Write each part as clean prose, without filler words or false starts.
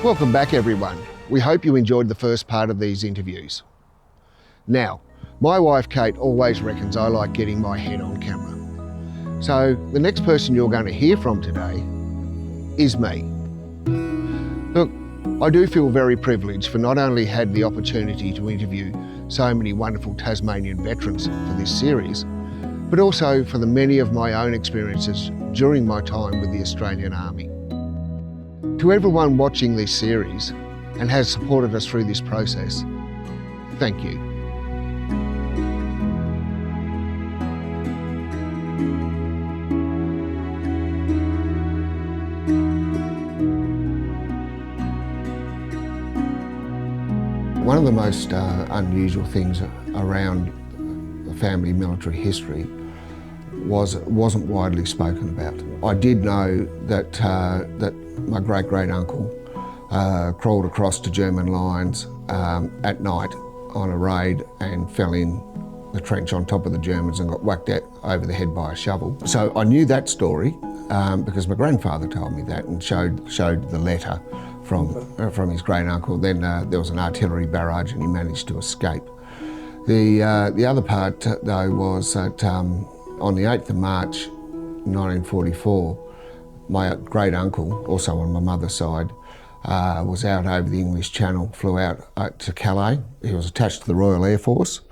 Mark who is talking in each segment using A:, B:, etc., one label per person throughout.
A: Welcome back, everyone. We hope you enjoyed the first part of these interviews. Now, my wife Kate always reckons I like getting my head on camera. So the next person you're going to hear from today is me. Look, I do feel very privileged for not only had the opportunity to interview so many wonderful Tasmanian veterans for this series, but also for the many of my own experiences during my time with the Australian Army. To everyone watching this series and has supported us through this process, thank you. One of the most unusual things around the family military history wasn't widely spoken about. I did know that that my great-great-uncle crawled across to German lines at night on a raid and fell in the trench on top of the Germans and got whacked out over the head by a shovel. So I knew that story because my grandfather told me that and showed the letter from his great-uncle. Then there was an artillery barrage and he managed to escape. The other part though was that on the 8th of March 1944, my great-uncle, also on my mother's side, was out over the English Channel, flew out to Calais. He was attached to the Royal Air Force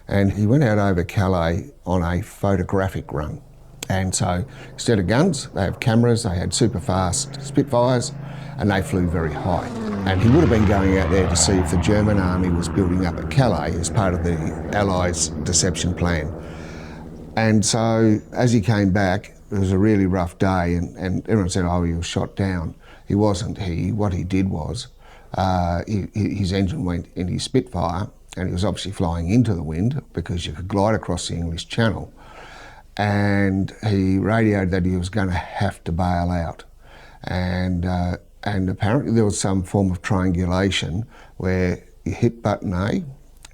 A: and he went out over Calais on a photographic run. And so instead of guns, they have cameras, they had super fast Spitfires, and they flew very high. And he would have been going out there to see if the German army was building up at Calais as part of the Allies' deception plan. And so as he came back, it was a really rough day and everyone said, oh, he was shot down. He wasn't. What he did was, his engine went into his Spitfire and he was obviously flying into the wind because you could glide across the English Channel. And he radioed that he was going to have to bail out. And apparently there was some form of triangulation where you hit button A,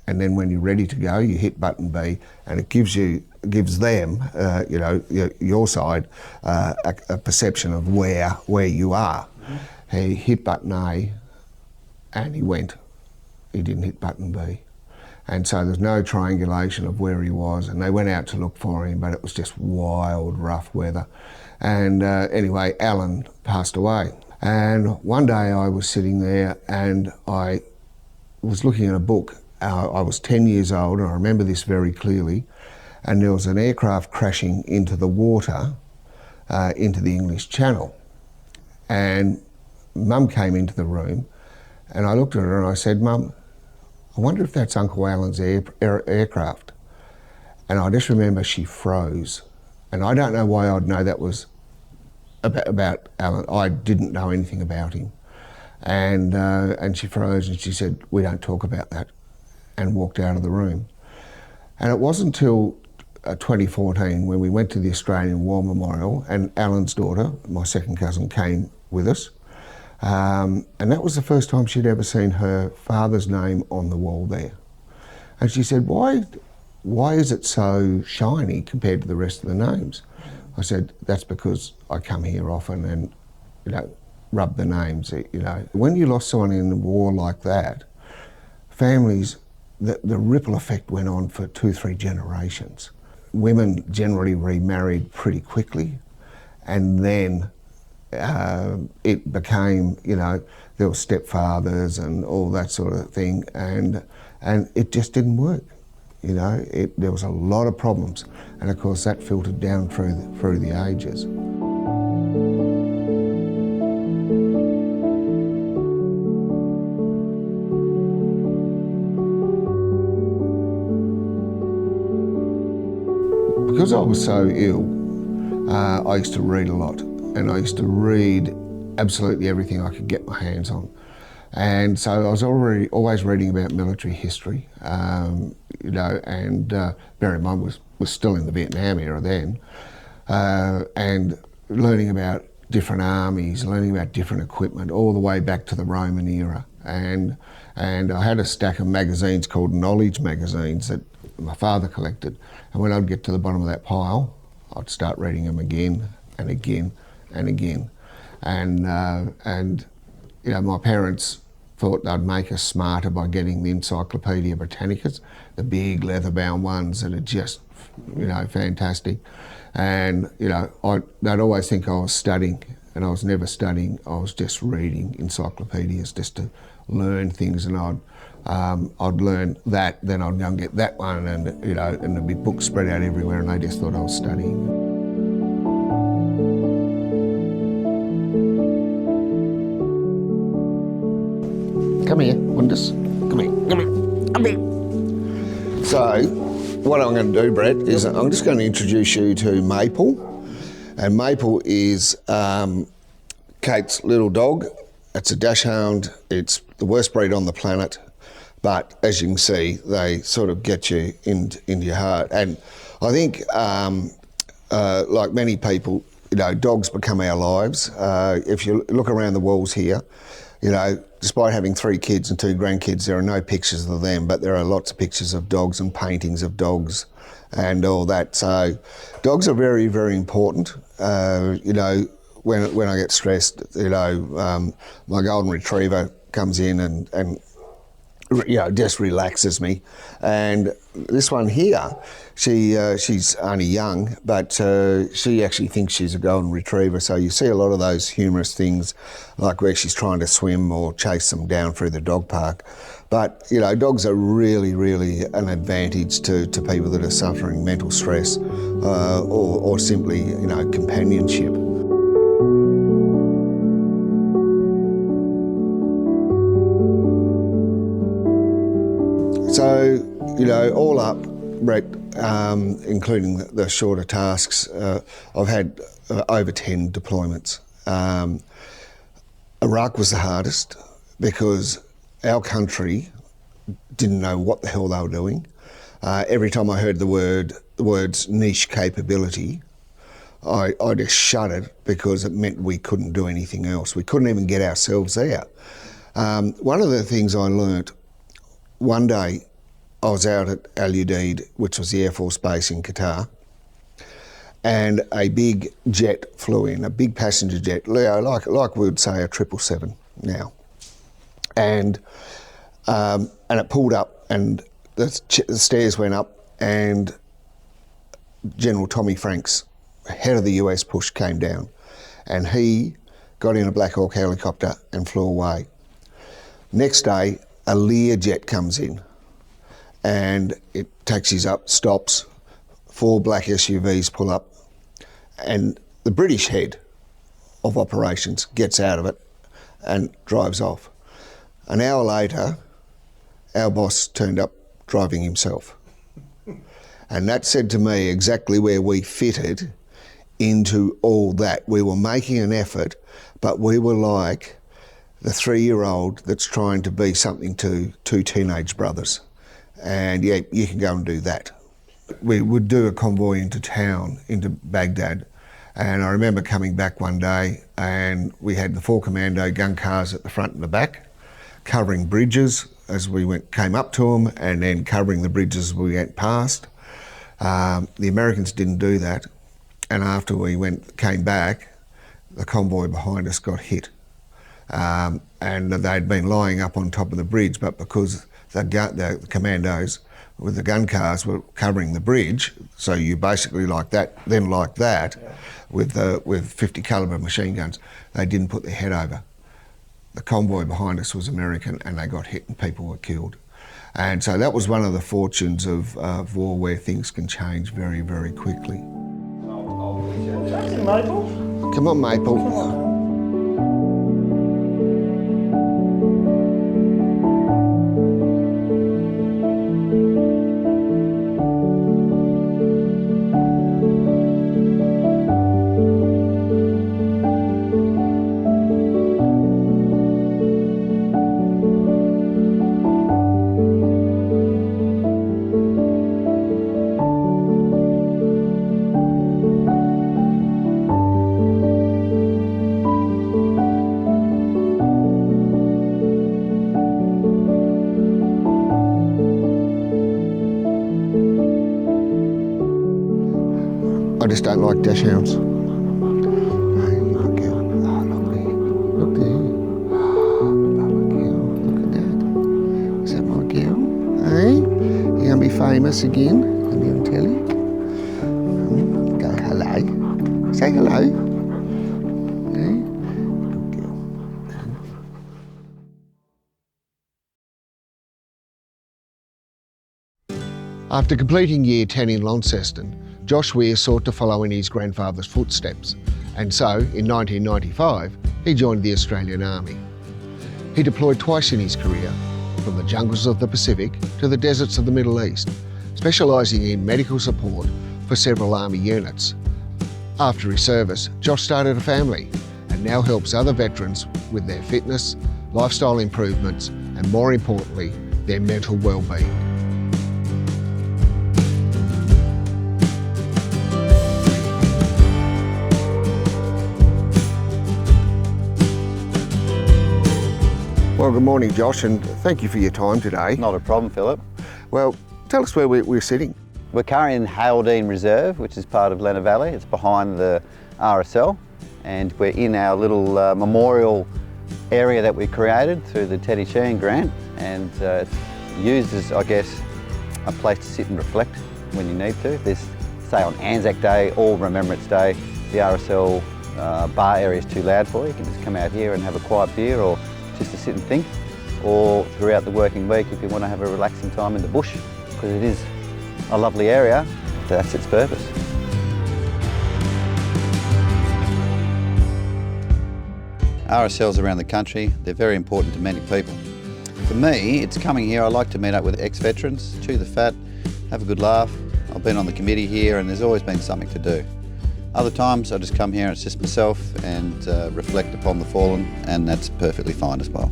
A: and then when you're ready to go, you hit button B, and it gives them, your side, a perception of where you are. Mm-hmm. He hit button A, and he went. He didn't hit button B. And so there's no triangulation of where he was, and they went out to look for him, but it was just wild, rough weather. And anyway, Alan passed away. And one day I was sitting there and I was looking at a book. I was 10 years old, and I remember this very clearly, and there was an aircraft crashing into the water, into the English Channel. And Mum came into the room, and I looked at her and I said, Mum, I wonder if that's Uncle Alan's aircraft. And I just remember she froze. And I don't know why I'd know that was about Alan. I didn't know anything about him. And she froze and she said, we don't talk about that, and walked out of the room. And it wasn't until 2014 when we went to the Australian War Memorial and Alan's daughter, my second cousin, came with us. And that was the first time she'd ever seen her father's name on the wall there. And she said, why is it so shiny compared to the rest of the names? I said, that's because I come here often and, rub the names, When you lost someone in a war like that, families, the ripple effect went on for 2-3 generations. Women generally remarried pretty quickly, and then it became, there were stepfathers and all that sort of thing, and it just didn't work. There was a lot of problems, and of course that filtered down through the ages. Because I was so ill, I used to read a lot, and I used to read absolutely everything I could get my hands on. And so I was always reading about military history, and bear in mind was still in the Vietnam era then, and learning about different armies, learning about different equipment, all the way back to the Roman era. And I had a stack of magazines called knowledge magazines that my father collected, and when I'd get to the bottom of that pile, I'd start reading them again and again and again. And you know, my parents thought they'd make us smarter by getting the Encyclopedia Britannicas, the big leather-bound ones that are just, you know, fantastic. And, you know, they'd always think I was studying, and I was never studying. I was just reading encyclopedias just to learn things, and I'd learn that, then I'd go and get that one, and, you know, and there'd be books spread out everywhere, and they just thought I was studying. Come here, Wonders. Come here, come here, come here. So, what I'm going to do, Brett, is I'm just going to introduce you to Maple. And Maple is Kate's little dog. It's a dachshund. It's the worst breed on the planet. But as you can see, they sort of get you into your heart. And I think, like many people, you know, dogs become our lives. If you look around the walls here, you know, despite having 3 kids and 2 grandkids, there are no pictures of them, but there are lots of pictures of dogs and paintings of dogs and all that. So dogs are very, very important. You know, when I get stressed, you know, my golden retriever comes in and you know, just relaxes me. And this one here, she's only young, but she actually thinks she's a golden retriever. So you see a lot of those humorous things, like where she's trying to swim or chase them down through the dog park. But, you know, dogs are really, really an advantage to people that are suffering mental stress or simply, you know, companionship. So, you know, all up, Brett, including the shorter tasks, I've had over 10 deployments. Iraq was the hardest because our country didn't know what the hell they were doing. Every time I heard the words niche capability, I just shuddered because it meant we couldn't do anything else. We couldn't even get ourselves out. One of the things I learnt, one day I was out at Al Udeid, which was the Air Force base in Qatar, and a big jet flew in, a big passenger jet, Leo, like we would say a 777 now. And it pulled up and the stairs went up, and General Tommy Franks, head of the US push, came down, and he got in a Black Hawk helicopter and flew away. Next day, a Lear jet comes in and it taxis up, stops, 4 black SUVs pull up, and the British head of operations gets out of it and drives off. An hour later, our boss turned up driving himself. And that said to me exactly where we fitted into all that. We were making an effort, but we were like the 3-year-old that's trying to be something to 2 teenage brothers. And yeah, you can go and do that. We would do a convoy into town, into Baghdad. And I remember coming back one day and we had the 4 commando gun cars at the front and the back, covering bridges as we came up to them, and then covering the bridges as we went past. The Americans didn't do that. And after we came back, the convoy behind us got hit. And they'd been lying up on top of the bridge, but because the commandos with the gun cars were covering the bridge, so you basically like that, then like that, yeah, with 50 calibre machine guns, they didn't put their head over. The convoy behind us was American, and they got hit and people were killed. And so that was one of the fortunes of war, where things can change very, very quickly.
B: Maple.
A: Come on, Maple.
B: Come on.
A: I just don't like dachshunds. Hey, look there. Oh, look there. Look there. famous again on the telly. Go hello. Say hello. Yeah. Good girl. After completing Year 10 in Launceston, Josh Weir sought to follow in his grandfather's footsteps, and so in 1995 he joined the Australian Army. He deployed twice in his career, from the jungles of the Pacific to the deserts of the Middle East, specialising in medical support for several Army units. After his service, Josh started a family and now helps other veterans with their fitness, lifestyle improvements and, more importantly, their mental well-being. Well, good morning, Josh, and thank you for your time today.
B: Not a problem, Philip.
A: Well, tell us where we're sitting.
B: We're currently in Halley Reserve, which is part of Lenna Valley. It's behind the RSL, and we're in our little memorial area that we created through the Teddy Sheehan grant, and it's used as, I guess, a place to sit and reflect when you need to. There's, say, on Anzac Day or Remembrance Day, the RSL bar area is too loud for you. You can just come out here and have a quiet beer, or just to sit and think, or throughout the working week if you want to have a relaxing time in the bush, because it is a lovely area. That's its purpose. RSLs around the country, they're very important to many people. For me, it's coming here, I like to meet up with ex-veterans, chew the fat, have a good laugh. I've been on the committee here and there's always been something to do. Other times I just come here and it's just myself and reflect upon the fallen, and that's perfectly fine as well.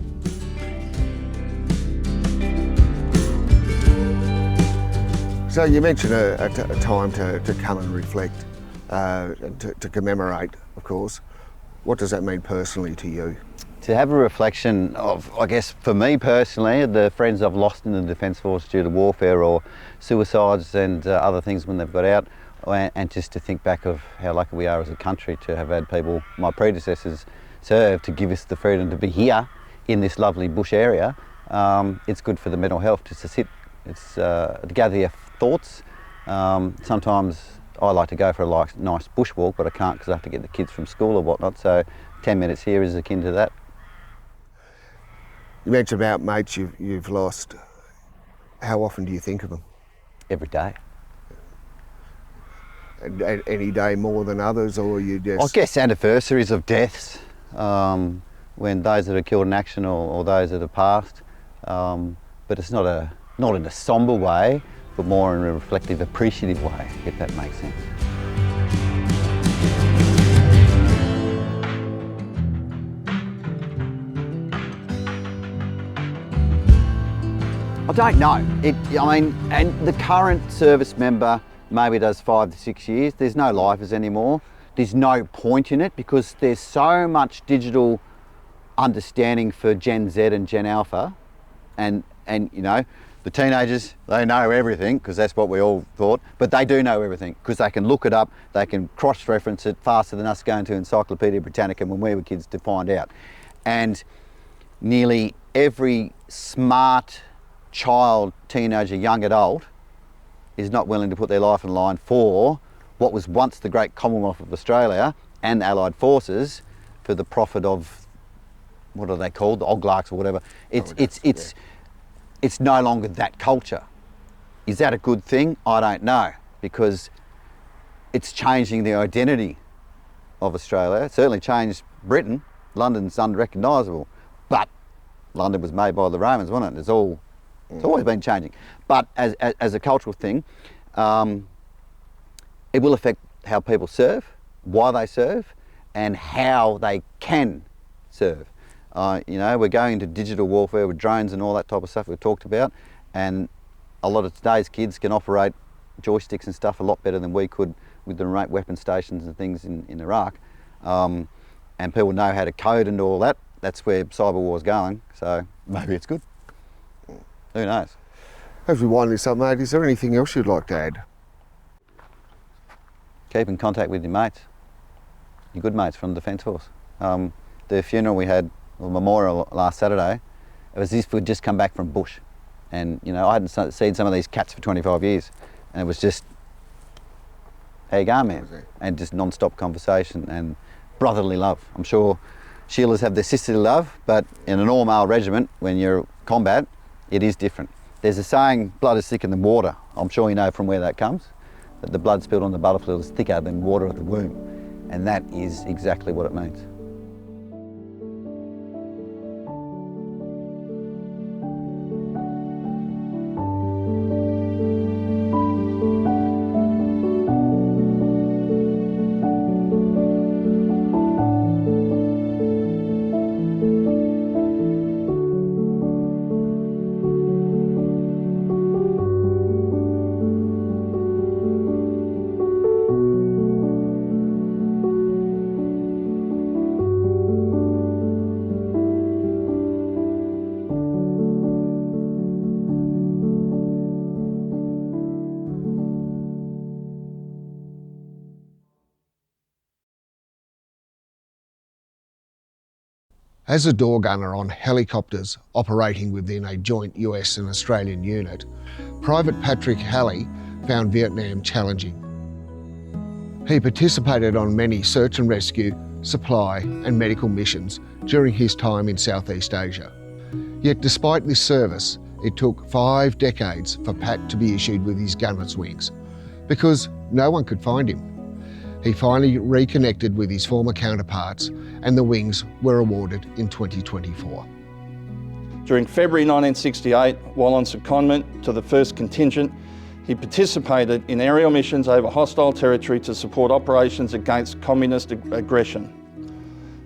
A: So you mentioned a time to come and reflect, to commemorate, of course. What does that mean personally to you?
B: To have a reflection of, I guess for me personally, the friends I've lost in the Defence Force due to warfare or suicides and other things when they've got out, and just to think back of how lucky we are as a country to have had people, my predecessors, serve to give us the freedom to be here in this lovely bush area. It's good for the mental health just to sit, it's to gather your thoughts. Sometimes I like to go for a nice bush walk, but I can't because I have to get the kids from school or whatnot, so 10 minutes here is akin to that.
A: You mentioned about mates you've lost. How often do you think of them?
B: Every day.
A: Any day more than others, or you just...
B: I guess anniversaries of deaths, when those that are killed in action or those that have passed, but it's not in a sombre way, but more in a reflective, appreciative way, if that makes sense. I don't know. And the current service member maybe does 5 to 6 years. There's no lifers anymore. There's no point in it because there's so much digital understanding for Gen Z and Gen Alpha, and you know, the teenagers, they know everything because that's what we all thought, but they do know everything because they can look it up, they can cross-reference it faster than us going to Encyclopedia Britannica when we were kids to find out. And nearly every smart child, teenager, young adult is not willing to put their life on the line for what was once the great Commonwealth of Australia and the Allied Forces for the profit of, what are they called, the Oglarks or whatever. It's no longer that culture. Is that a good thing? I don't know, because it's changing the identity of Australia. It certainly changed Britain. London's unrecognisable, but London was made by the Romans, wasn't it? It's always been changing. But as a cultural thing, it will affect how people serve, why they serve, and how they can serve. You know, we're going into digital warfare with drones and all that type of stuff we've talked about, and a lot of today's kids can operate joysticks and stuff a lot better than we could with the remote weapon stations and things in Iraq. And people know how to code and all that. That's where cyber war's going, so maybe it's good. Who knows?
A: As we wind this up, mate, is there anything else you'd like to add?
B: Keep in contact with your mates, your good mates from the Defence Force. The funeral we had, or memorial last Saturday, it was as if we'd just come back from bush. And you know, I hadn't seen some of these cats for 25 years, and it was just, how you going, man? And just non-stop conversation and brotherly love. I'm sure Sheilas have their sisterly love, but in an all-male regiment, when you're combat, it is different. There's a saying, blood is thicker than water. I'm sure you know from where that comes, that the blood spilled on the battlefield is thicker than water of the womb. And that is exactly what it means.
A: As a door gunner on helicopters operating within a joint US and Australian unit, Private Patrick Halley found Vietnam challenging. He participated on many search and rescue, supply and medical missions during his time in Southeast Asia. Yet despite this service, it took 5 decades for Pat to be issued with his gunner's wings, because no one could find him. He finally reconnected with his former counterparts and the wings were awarded in 2024.
C: During February 1968, while on secondment to the 1st Contingent, he participated in aerial missions over hostile territory to support operations against communist aggression.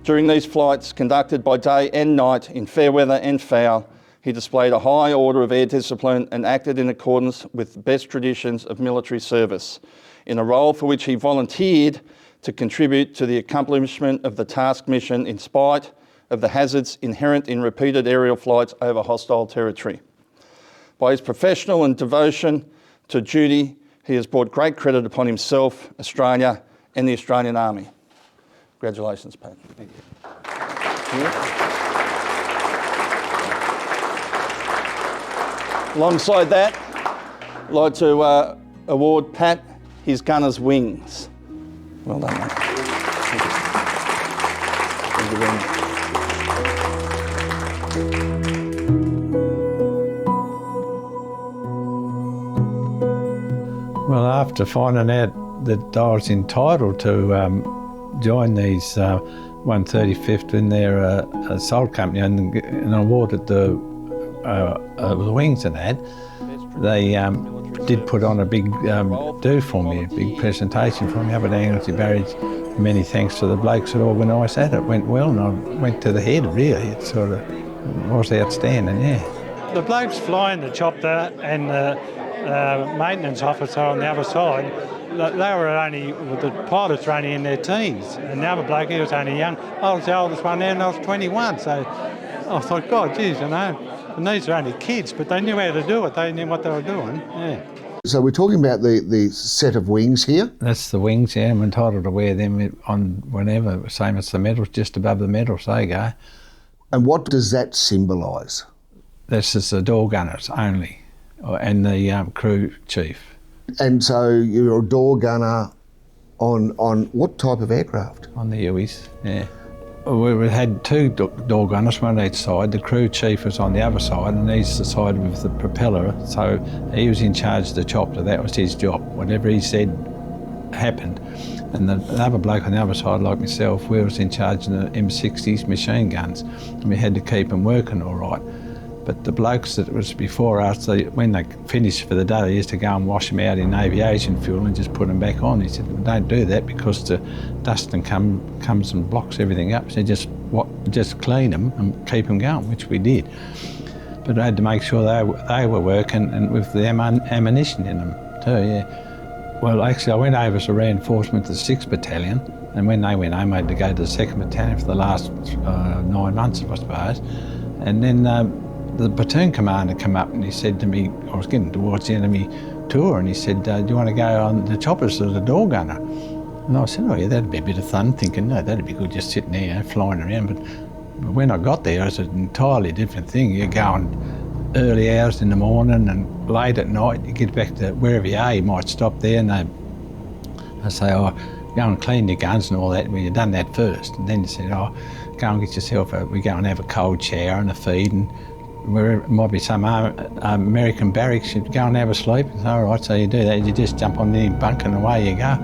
C: During these flights, conducted by day and night in fair weather and foul, he displayed a high order of air discipline and acted in accordance with the best traditions of military service, in a role for which he volunteered to contribute to the accomplishment of the task mission in spite of the hazards inherent in repeated aerial flights over hostile territory. By his professional and devotion to duty, he has brought great credit upon himself, Australia and the Australian Army. Congratulations, Pat. Thank you. Alongside that, I'd like to award Pat his gunner's wings. Well done, mate. Thank you. Thank you very much.
D: Well, after finding out that I was entitled to join these 135th in their assault company and awarded the wings and that, they did put on a big do for me, a big presentation for me up at Anglesey Barrage. Many thanks to the blokes that organised that. It went well and I went to the head really. It sort of was outstanding, yeah.
E: The blokes flying the chopper and the maintenance officer on the other side, they were only, the pilots were only in their teens, and the other bloke, he was only young. I was the oldest one there and I was 21, so I thought, God, geez, you know, and these are only kids, but they knew how to do it, they knew what they were doing, yeah.
A: So we're talking about the set of wings here?
D: That's the wings, yeah. I'm entitled to wear them on whenever, same as the medals, just above the medals, there you go.
A: And what does that symbolise?
D: This is the door gunners only, and the crew chief.
A: And so you're a door gunner on what type of aircraft?
D: On the Uis, yeah. We had 2 door gunners, one on each side. The crew chief was on the other side, and he's the side with the propeller. So he was in charge of the chopper. That was his job. Whatever he said happened. And the other bloke on the other side, like myself, we was in charge of the M60s machine guns, and we had to keep them working all right. But the blokes that was before us, when they finished for the day, they used to go and wash them out in aviation fuel and just put them back on. He said, well, don't do that because the dust comes and blocks everything up. So just clean them and keep them going, which we did. But I had to make sure they were working and with the ammunition in them too, yeah. Well, actually, I went over as a reinforcement to the 6th Battalion, and when they went home, I had to go to the 2nd Battalion for the last 9 months, I suppose. And then the platoon commander came up and he said to me, I was getting towards the end of my tour, and he said, do you want to go on the choppers as a door gunner? And I said, oh yeah, that'd be a bit of fun, thinking, no, that'd be good just sitting there, flying around. But when I got there, it was an entirely different thing. You're going early hours in the morning and late at night. You get back to wherever you are, you might stop there and they say, oh, go and clean your guns and all that. Well, you've done that first. And then you said, oh, go and get yourself we go and have a cold shower and a feed, and where it might be some American barracks, you'd go and have a sleep. It's all right, so you do that. You just jump on the bunk and away you go.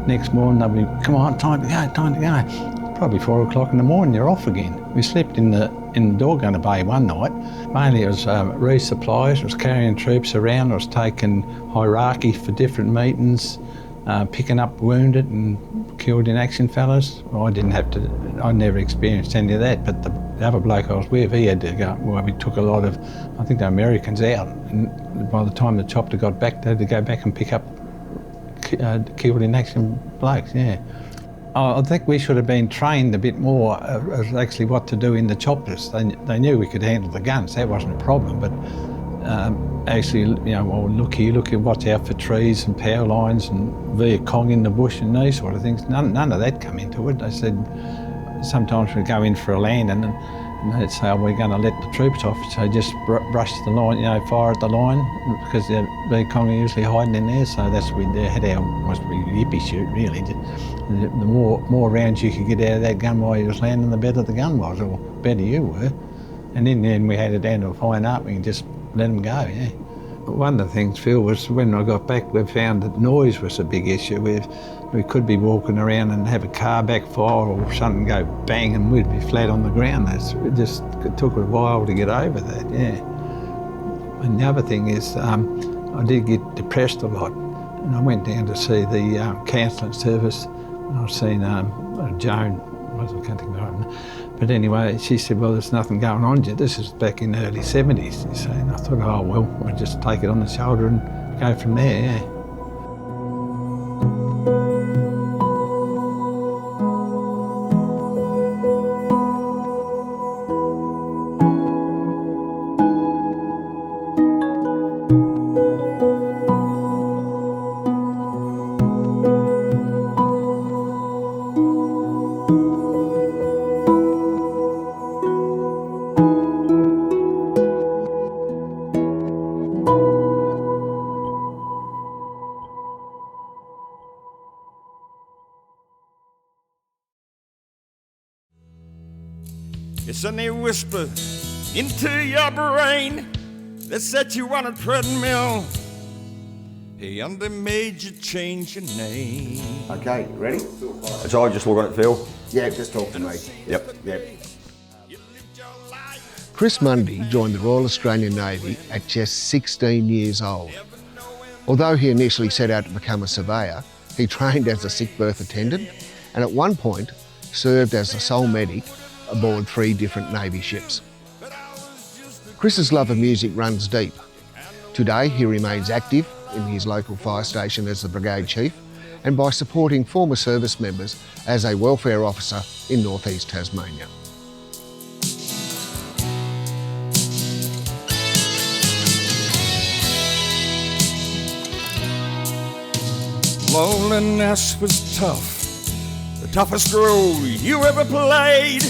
D: Next morning they'll be, come on, time to go. Probably 4 o'clock in the morning, you're off again. We slept in the Dorgunna Bay one night. Mainly it was resupplies, it was carrying troops around, it was taking hierarchy for different meetings, picking up wounded and killed in action fellas. Well, I never experienced any of that, but the other bloke I was with, he had to go, well, we took a lot of, I think the Americans out, and by the time the chopper got back, they had to go back and pick up killed in action blokes, yeah. I think we should have been trained a bit more as actually what to do in the choppers. They knew we could handle the guns, that wasn't a problem, but actually, you know, well, look here, watch out for trees and power lines and Viet Cong in the bush and these sort of things. None of that come into it. They said sometimes we'd go in for a land and they'd say, oh, we're going to let the troops off, so just brush the line, you know, fire at the line, because the Viet Cong are usually hiding in there, so that's where they had our, must be yippee shoot really. The more rounds you could get out of that gun while you was landing, the better the gun was, or better you were. And in the end we had it down to a fine art, we could just let them go, yeah. One of the things, Phil, was when I got back, we found that noise was a big issue. We could be walking around and have a car backfire or something go bang and we'd be flat on the ground. It took a while to get over that, yeah. And the other thing is, I did get depressed a lot. And I went down to see the counselling service, and I seen Joan, I can't think of her name. But anyway, she said, well, there's nothing going on yet. This is back in the early 70s, you see. And I thought, oh, well, I'll just take it on the shoulder and go from there, yeah.
F: It's a new whisper into your brain that set you on a treadmill. He under made you change your name.
A: Okay, ready?
G: So I just look at it, Phil?
A: Yeah, just talk to me.
G: Yep.
A: Chris Munday joined the Royal Australian Navy at just 16 years old. Although he initially set out to become a surveyor, he trained as a sick berth attendant and at one point served as a sole medic aboard 3 different Navy ships. Chris's love of music runs deep. Today he remains active in his local fire station as the brigade chief and by supporting former service members as a welfare officer in northeast Tasmania.
F: Loneliness was tough, the toughest role you ever played.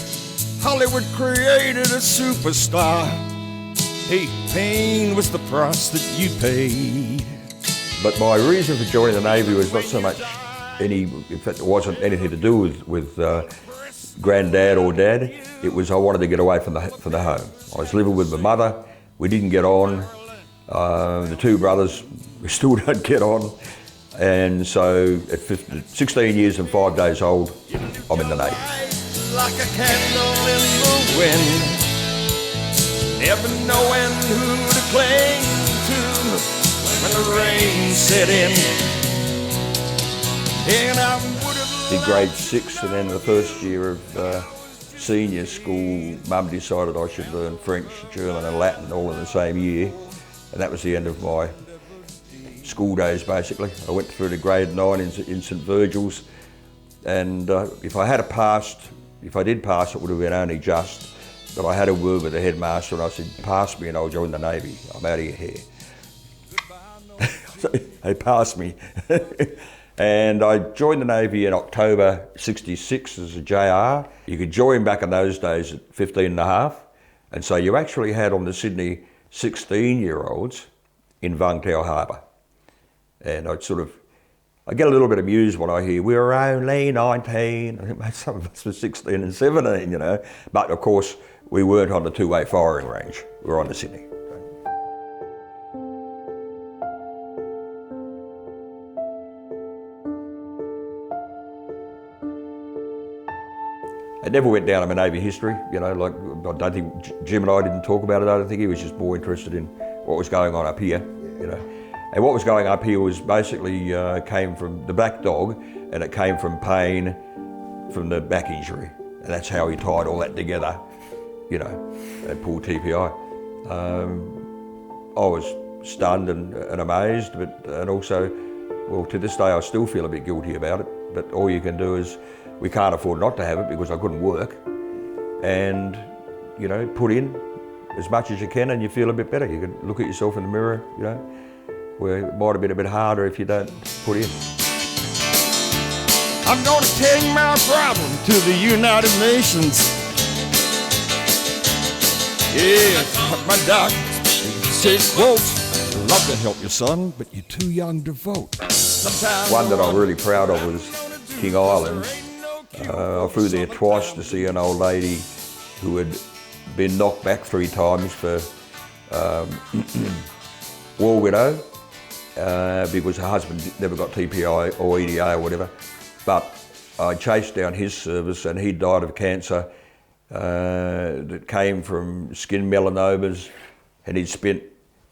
F: Hollywood created a superstar. Hey, pain was the price that you paid.
G: But my reason for joining the Navy was not so much in fact, it wasn't anything to do with granddad or dad. It was I wanted to get away from the home. I was living with my mother. We didn't get on. The 2 brothers, we still don't get on. And so at 16 years and 5 days old, I'm in the Navy.
F: Like a candle in the wind, never knowing who to cling to when the rain set in. And I would have
G: Did grade 6, and then the first year of senior school, Mum decided I should learn French, German and Latin all in the same year. And that was the end of my school days, basically. I went through to grade 9 in St Virgil's, and if I did pass, it would have been only just, but I had a word with the headmaster and I said, pass me and I'll join the Navy. I'm out of your hair. So they passed me. And I joined the Navy in October 66 as a JR. You could join back in those days at 15 and a half. And so you actually had on the Sydney 16-year-olds in Vungtau Harbour. And I get a little bit amused when I hear, we're only 19. I think, mate, some of us were 16 and 17, you know. But of course, we weren't on the two-way firing range. We were on the Sydney. It never went down in my Navy history, you know, like, I don't think, Jim and I didn't talk about it, I don't think. He was just more interested in what was going on up here, you know. And what was going up here was basically came from the black dog, and it came from pain from the back injury. And that's how he tied all that together, you know, at poor TPI. I was stunned and amazed, and also, well, to this day I still feel a bit guilty about it, but all you can do is, we can't afford not to have it because I couldn't work, and, you know, put in as much as you can and you feel a bit better. You can look at yourself in the mirror, you know, where it might have been a bit harder if you don't put in.
F: I'm gonna take my problem to the United Nations. Yeah, my doctor says, quote, love to help you, son, but you're too young to vote.
G: One that I'm really proud of was King Island. I flew there twice to see an old lady who had been knocked back 3 times for war widow because her husband never got TPI or EDA or whatever. But I chased down his service, and he died of cancer that came from skin melanomas, and he'd spent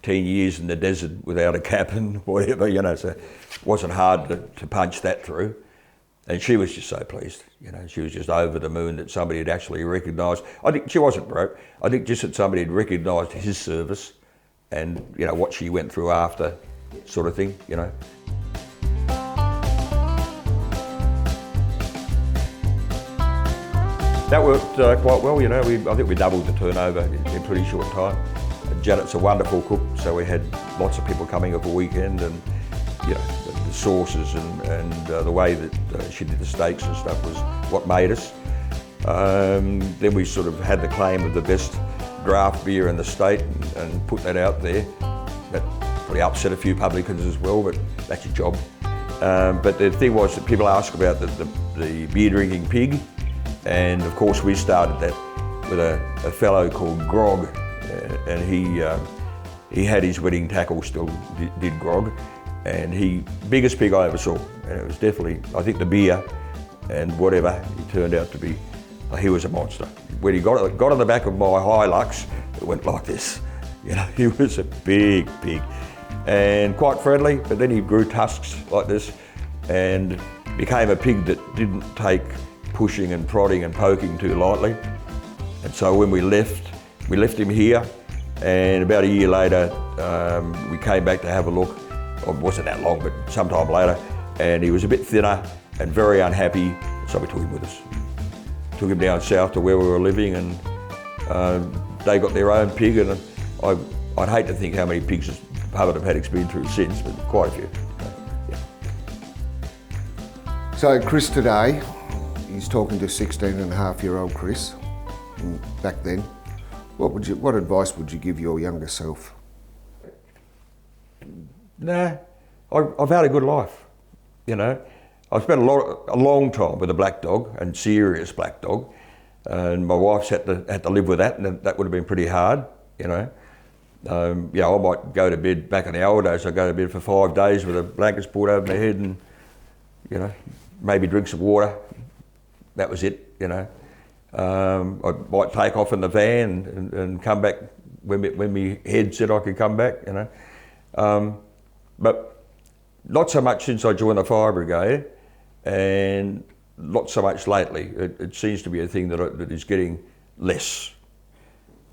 G: 10 years in the desert without a cap and whatever, you know, so it wasn't hard to punch that through. And she was just so pleased, you know, she was just over the moon that somebody had actually recognised. I think she wasn't broke, I think just that somebody had recognised his service and, you know, what she went through after, sort of thing, you know. That worked quite well, you know. I think we doubled the turnover in a pretty short time. Janet's a wonderful cook, so we had lots of people coming over the weekend, and, you know, the sauces and the way that she did the steaks and stuff was what made us. Then we sort of had the claim of the best draft beer in the state and put that out there. That probably upset a few publicans as well, but that's your job. But the thing was that people ask about the beer drinking pig, and of course we started that with a fellow called Grog, and he had his wedding tackle still, did grog. And biggest pig I ever saw, and it was definitely, I think the beer and whatever, he turned out to be, he was a monster. When he got on the back of my Hilux, it went like this. You know, he was a big pig and quite friendly, but then he grew tusks like this and became a pig that didn't take pushing and prodding and poking too lightly. And so when we left him here, and about a year later, we came back to have a look. It wasn't that long, but sometime later, and he was a bit thinner and very unhappy, so we took him with us. Took him down south to where we were living, and they got their own pig, and I'd hate to think how many pigs Hubbard have had experience through since, but quite a few. Yeah.
A: So Chris today, he's talking to 16-and-a-half-year-old Chris, back then. What advice would you give your younger self?
G: Nah, I've had a good life, you know. I've spent a long time with a black dog, and serious black dog, and my wife's had to live with that, and that would have been pretty hard, you know. Yeah, I might go to bed, back in the old days, I'd go to bed for 5 days with a blankets pulled over my head and, you know, maybe drink some water. That was it, you know. I might take off in the van and come back when my head said I could come back, you know. But not so much since I joined the fire brigade, and not so much lately. It seems to be a thing that is getting less.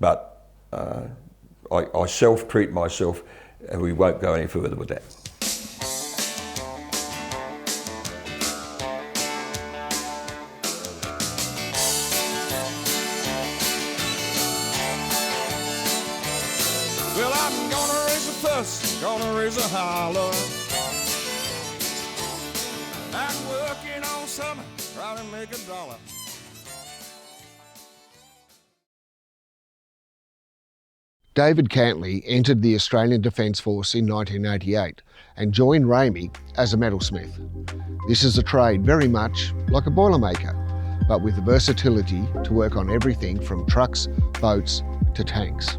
G: But I self-treat myself, and we won't go any further with that.
F: Well, I'm gonna raise a fuss, gonna raise a holler. I'm working on summer, trying to make $1.
A: David Cantley entered the Australian Defence Force in 1988 and joined Ramey as a metalsmith. This is a trade very much like a boilermaker, but with the versatility to work on everything from trucks, boats to tanks.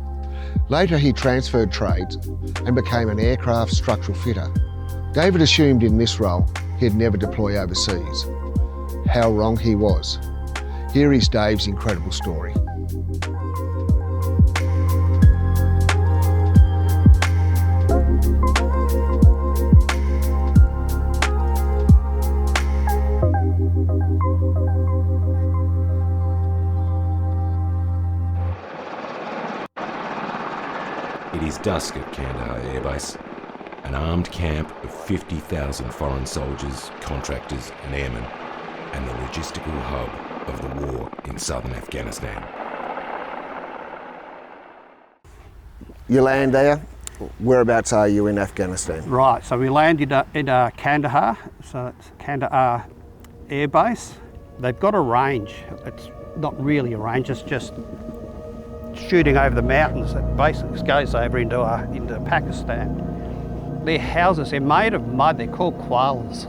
A: Later he transferred trades and became an aircraft structural fitter. David assumed in this role he'd never deploy overseas. How wrong he was. Here is Dave's incredible story.
H: It is dusk at Kandahar Air Base, an armed camp of 50,000 foreign soldiers, contractors and airmen, and the logistical hub of the war in southern Afghanistan.
A: You land there. Whereabouts are you in Afghanistan?
I: Right, so we landed in Kandahar, so it's Kandahar Air Base. They've got a range. It's not really a range, it's just shooting over the mountains. It basically goes over into Pakistan. Their houses, they're made of mud, they're called koalas.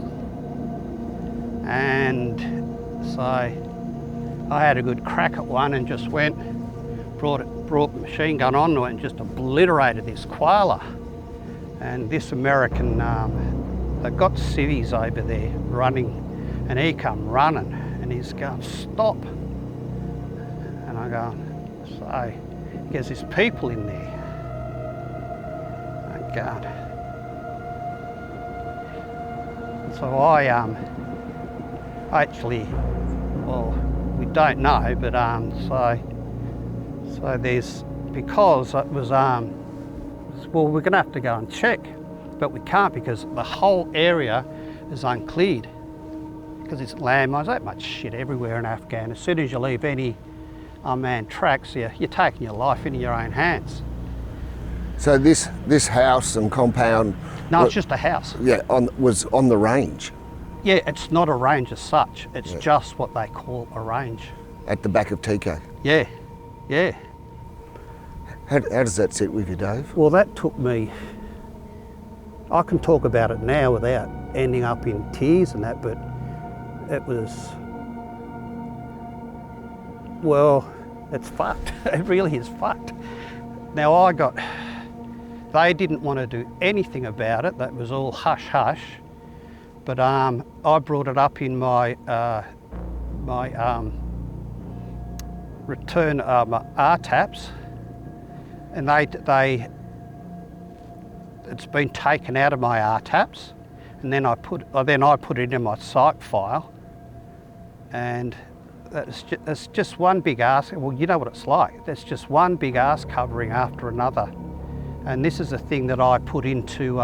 I: And so I had a good crack at one and just brought the machine gun onto it and just obliterated this koala. And this American, they've got civvies over there running, and he come running and he's going, stop. And I go, so he goes, there's people in there. Oh God. So I actually, well, we don't know, but so there's, because it was, well, we're going to have to go and check, but we can't because the whole area is uncleared because it's landmines. That much shit everywhere in Afghan. As soon as you leave any unmanned tracks, you're taking your life into your own hands.
A: So this house and compound...
I: No, it's just a house.
A: Yeah, was on the range?
I: Yeah, it's not a range as such. It's just what they call a range.
A: At the back of TK?
I: Yeah, yeah.
A: How does that sit with you, Dave?
I: Well, that took me... I can talk about it now without ending up in tears and that, but it was... Well, it's fucked. It really is fucked. Now they didn't want to do anything about it. That was all hush hush. But I brought it up in my return my RTAPs, and it's been taken out of my RTAPs, and then I put it in my psych file, and it's just one big ass. Well, you know what it's like. That's just one big ass covering after another, and this is a thing that I put into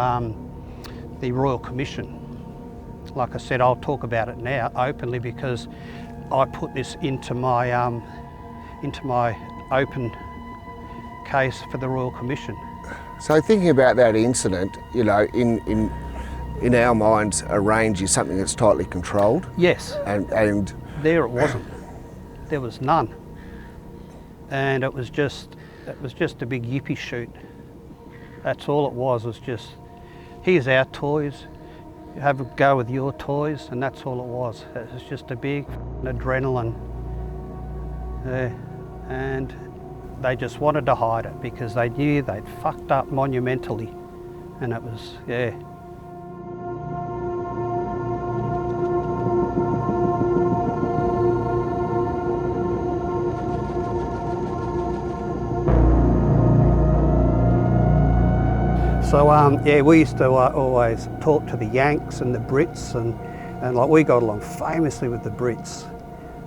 I: the Royal Commission. Like I said, I'll talk about it now openly because I put this into my open case for the Royal Commission.
A: So thinking about that incident, you know, in our minds, a range is something that's tightly controlled.
I: Yes.
A: And
I: there it wasn't. There was none. And it was just a big yippee shoot. That's all it was just, here's our toys, have a go with your toys, and that's all it was. It was just a big adrenaline. And they just wanted to hide it because they knew they'd fucked up monumentally. And it was, yeah. So yeah, we used to always talk to the Yanks and the Brits, and like we got along famously with the Brits.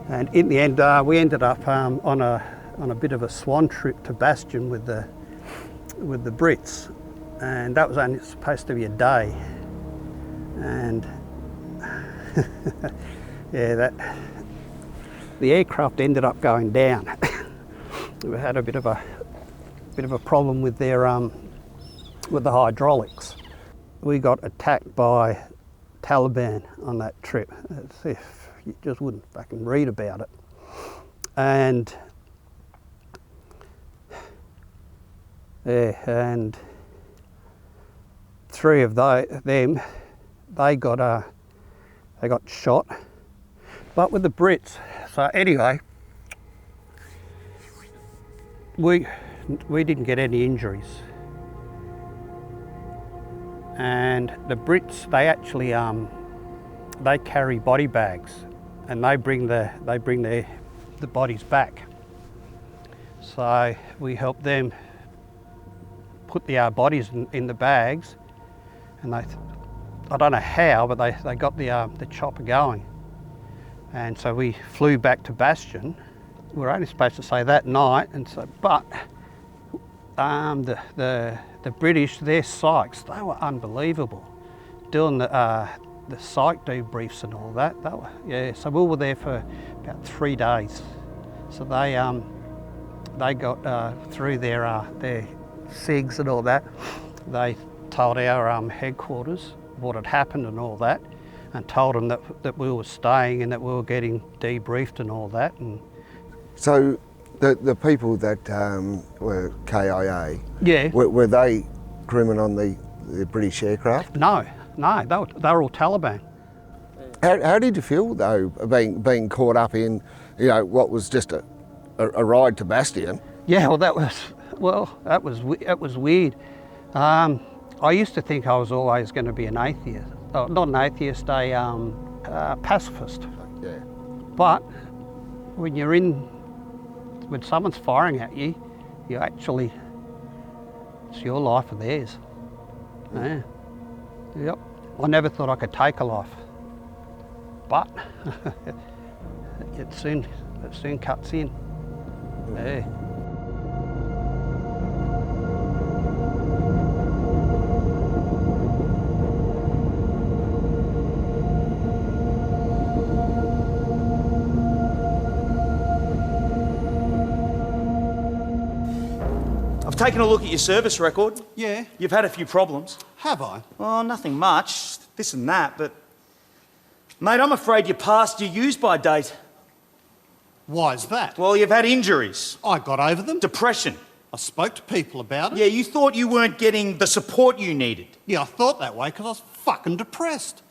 I: And in the end, we ended up on a bit of a swan trip to Bastion with the Brits, and that was only supposed to be a day. And yeah, the aircraft ended up going down. We had a bit of a problem with their with the hydraulics. We got attacked by Taliban on that trip. As if you just wouldn't fucking read about it. And Yeah, and 3 of them, they got shot, but with the Brits. So anyway, we didn't get any injuries, and the Brits, they actually they carry body bags, and they bring the bodies back. So we helped them put the bodies in the bags, and I don't know how, but they got the chopper going, and so we flew back to Bastion. We were only supposed to stay that night, and so but the British, their psychs, they were unbelievable, doing the psych debriefs and all that. Yeah, so we were there for about 3 days. So they got through their SIGs and all that. They told our headquarters what had happened and all that, and told them that we were staying and that we were getting debriefed and all that. And
A: So the people that were KIA,
I: yeah,
A: were they crewmen on the British aircraft?
I: no, they were all Taliban.
A: How did you feel though, being caught up in, what was just a ride to Bastion?
I: Yeah, well that was weird. I used to think I was always going to be an atheist. Oh, not an atheist, a pacifist.
A: Yeah.
I: But when when someone's firing at you, it's your life or theirs. Yeah. Yep. I never thought I could take a life, but it soon cuts in. Yeah.
J: I've taken a look at your service record.
K: Yeah.
J: You've had a few problems.
K: Have I?
J: Well, nothing much, this and that, but... Mate, I'm afraid you're past your use-by date.
K: Why is that?
J: Well, you've had injuries.
K: I got over them.
J: Depression.
K: I spoke to people about it.
J: Yeah, you thought you weren't getting the support you needed.
K: Yeah, I thought that way because I was fucking depressed.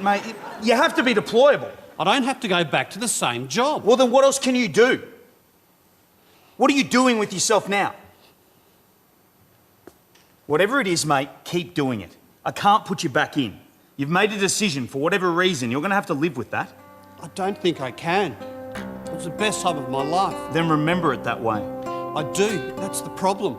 J: Mate, you have to be deployable.
K: I don't have to go back to the same job.
J: Well, then what else can you do? What are you doing with yourself now? Whatever it is, mate, keep doing it. I can't put you back in. You've made a decision for whatever reason. You're going to have to live with that.
K: I don't think I can. It was the best time of my life.
J: Then remember it that way.
K: I do. That's the problem.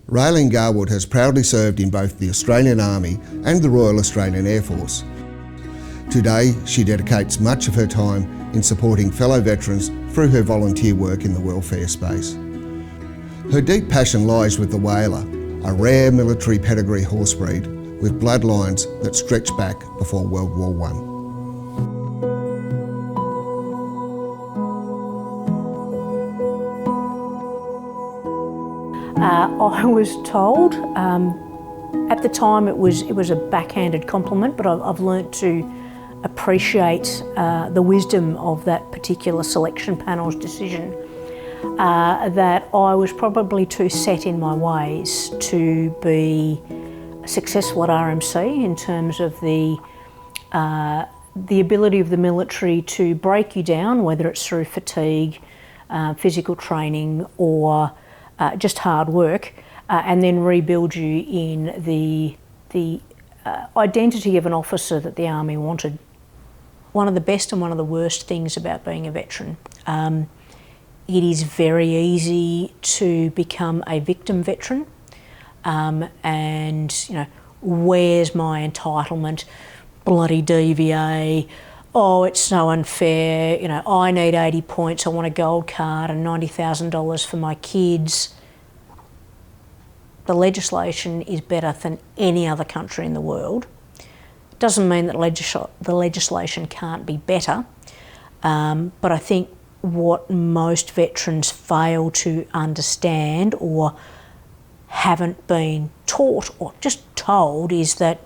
A: Raylene Garwood has proudly served in both the Australian Army and the Royal Australian Air Force. Today, she dedicates much of her time in supporting fellow veterans through her volunteer work in the welfare space. Her deep passion lies with the Wailer, a rare military pedigree horse breed with bloodlines that stretch back before World War I.
L: I was told, at the time it was a backhanded compliment, but I've learnt to appreciate the wisdom of that particular selection panel's decision, that I was probably too set in my ways to be successful at RMC in terms of the ability of the military to break you down, whether it's through fatigue, physical training, or just hard work, and then rebuild you in the identity of an officer that the Army wanted. One of the best and one of the worst things about being a veteran. It is very easy to become a victim veteran, and where's my entitlement? Bloody DVA. Oh, it's so unfair, I need 80 points, I want a gold card and $90,000 for my kids. the legislation is better than any other country in the world. It doesn't mean that the legislation can't be better, but I think what most veterans fail to understand or haven't been taught or just told is that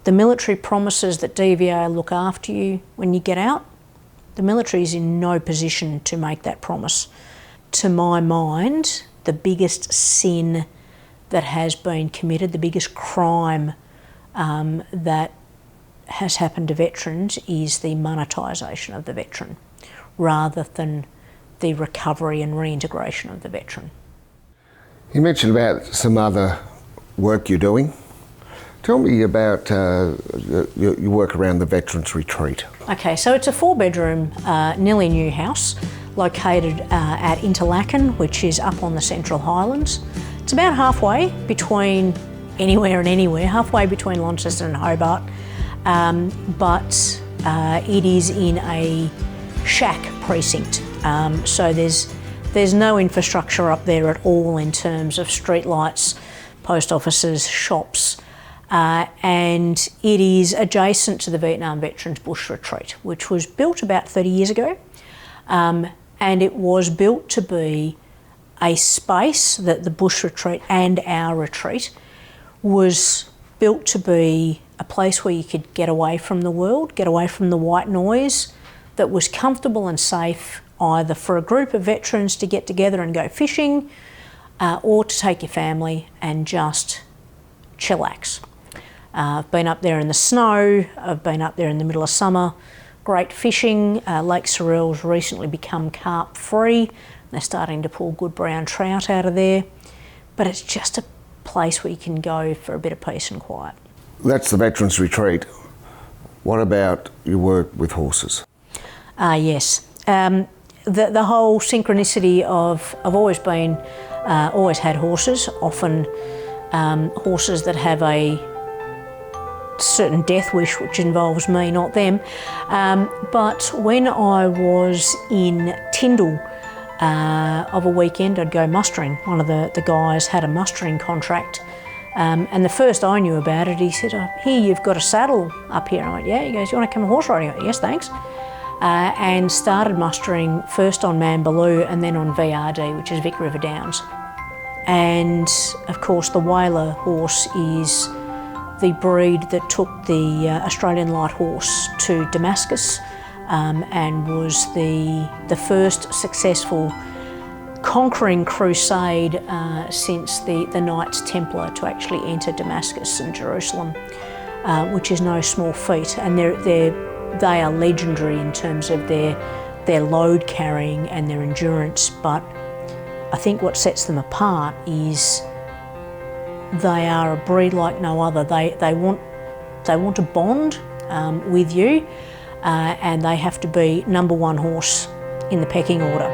L: the military promises that DVA will look after you when you get out. The military is in no position to make that promise. To my mind, the biggest sin that has been committed, the biggest crime that has happened to veterans is the monetisation of the veteran rather than the recovery and reintegration of the veteran.
A: You mentioned about some other work you're doing. Tell me about your work around the Veterans Retreat.
L: Okay, so it's a 4-bedroom, nearly new house located at Interlaken, which is up on the Central Highlands. It's about halfway between anywhere and anywhere, halfway between Launceston and Hobart, but it is in a shack precinct. So there's no infrastructure up there at all in terms of streetlights, post offices, shops, and it is adjacent to the Vietnam Veterans Bush Retreat, which was built about 30 years ago, and it was built to be a space that the Bush Retreat and our retreat was built to be a place where you could get away from the world, get away from the white noise, that was comfortable and safe either for a group of veterans to get together and go fishing or to take your family and just chillax. I've been up there in the snow, I've been up there in the middle of summer, great fishing. Lake Sorrel's recently become carp free. They're starting to pull good brown trout out of there, but it's just a place where you can go for a bit of peace and quiet.
A: That's the Veterans Retreat. What about your work with horses?
L: Yes. The whole synchronicity of, I've always had horses, often horses that have a certain death wish which involves me, not them. But when I was in Tyndall of a weekend, I'd go mustering. One of the guys had a mustering contract, and the first I knew about it, he said, "Oh, here, you've got a saddle up here." I went, "Yeah." He goes, "You want to come horse riding?" I went, "Yes, thanks." And started mustering first on Mambaloo and then on VRD, which is Vic River Downs. And of course the Whaler horse is the breed that took the Australian light horse to Damascus and was the first successful conquering crusade since the Knights Templar to actually enter Damascus and Jerusalem, which is no small feat. And they are legendary in terms of their load carrying and their endurance, but I think what sets them apart is they are a breed like no other. They want to bond with you, and they have to be number one horse in the pecking order.